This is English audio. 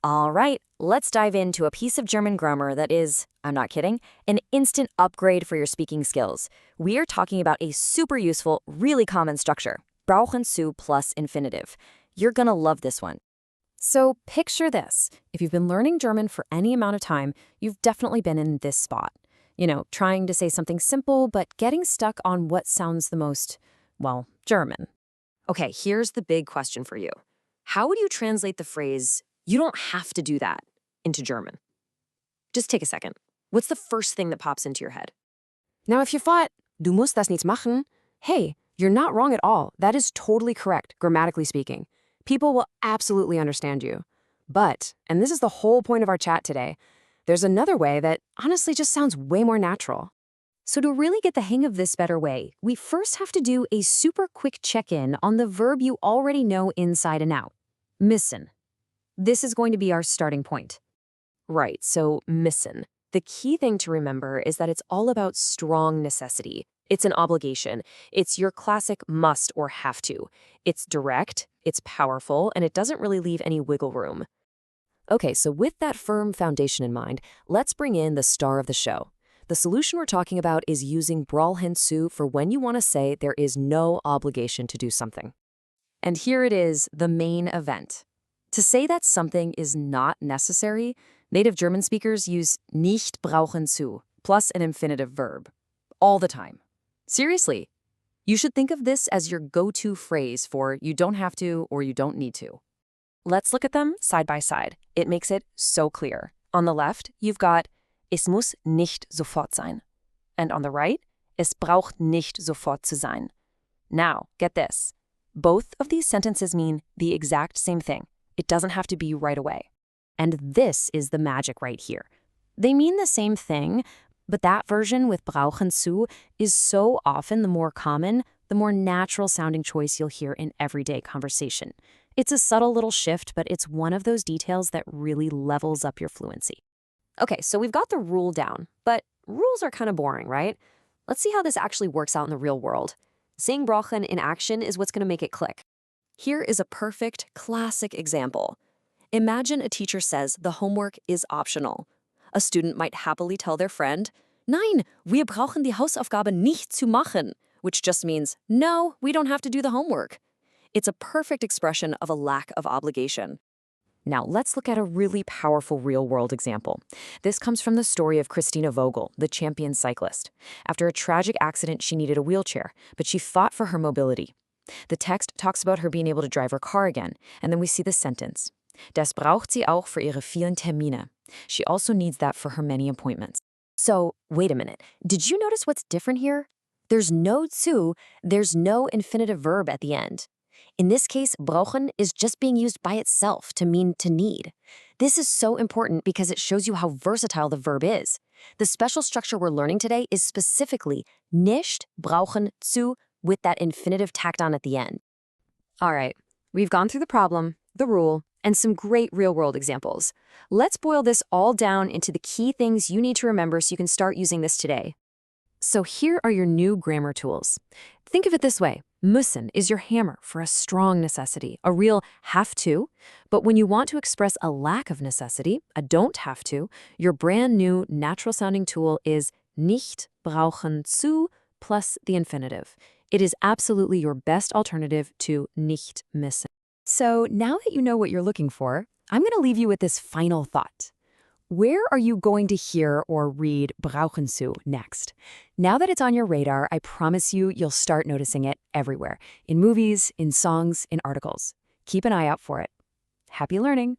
All right, let's dive into a piece of German grammar that is, I'm not kidding, an instant upgrade for your speaking skills. We are talking about a super useful, really common structure, brauchen zu plus infinitive. You're gonna love this one. So picture this. If you've been learning German for any amount of time, you've definitely been in this spot. Trying to say something simple, but getting stuck on what sounds the most, well, German. Okay, here's the big question for you. How would you translate the phrase, "You don't have to do that," into German? Just take a second. What's the first thing that pops into your head? Now, if you thought, "Du musst das nicht machen," hey, you're not wrong at all. That is totally correct, grammatically speaking. People will absolutely understand you. But, and this is the whole point of our chat today, there's another way that honestly just sounds way more natural. So to really get the hang of this better way, we first have to do a super quick check-in on the verb you already know inside and out, müssen. This is going to be our starting point. Right, so müssen. The key thing to remember is that it's all about strong necessity. It's an obligation. It's your classic must or have to. It's direct, it's powerful, and it doesn't really leave any wiggle room. Okay, so with that firm foundation in mind, let's bring in the star of the show. The solution we're talking about is using brauchen zu for when you want to say there is no obligation to do something. And here it is, the main event. To say that something is not necessary, native German speakers use nicht brauchen zu, plus an infinitive verb. All the time. Seriously. You should think of this as your go-to phrase for you don't have to or you don't need to. Let's look at them side by side. It makes it so clear. On the left, you've got es muss nicht sofort sein. And on the right, es braucht nicht sofort zu sein. Now, get this. Both of these sentences mean the exact same thing. It doesn't have to be right away. And this is the magic right here. They mean the same thing, but that version with brauchen zu is so often the more common, the more natural sounding choice you'll hear in everyday conversation. It's a subtle little shift, but it's one of those details that really levels up your fluency. Okay, so we've got the rule down, but rules are kind of boring, right? Let's see how this actually works out in the real world. Saying brauchen in action is what's going to make it click. Here is a perfect, classic example. Imagine a teacher says the homework is optional. A student might happily tell their friend, "Nein, wir brauchen die Hausaufgabe nicht zu machen," which just means, no, we don't have to do the homework. It's a perfect expression of a lack of obligation. Now, let's look at a really powerful real-world example. This comes from the story of Christina Vogel, the champion cyclist. After a tragic accident, she needed a wheelchair, but she fought for her mobility. The text talks about her being able to drive her car again, and then we see the sentence. Das braucht sie auch für ihre vielen Termine. She also needs that for her many appointments. So, wait a minute. Did you notice what's different here? There's no zu, there's no infinitive verb at the end. In this case, brauchen is just being used by itself to mean to need. This is so important because it shows you how versatile the verb is. The special structure we're learning today is specifically nicht brauchen zu with that infinitive tacked on at the end. All right, we've gone through the problem, the rule, and some great real-world examples. Let's boil this all down into the key things you need to remember so you can start using this today. So here are your new grammar tools. Think of it this way. Müssen is your hammer for a strong necessity, a real have to. But when you want to express a lack of necessity, a don't have to, your brand new natural-sounding tool is nicht brauchen zu plus the infinitive. It is absolutely your best alternative to nicht müssen. So now that you know what you're looking for, I'm going to leave you with this final thought. Where are you going to hear or read brauchen zu next? Now that it's on your radar, I promise you'll start noticing it everywhere. In movies, in songs, in articles. Keep an eye out for it. Happy learning!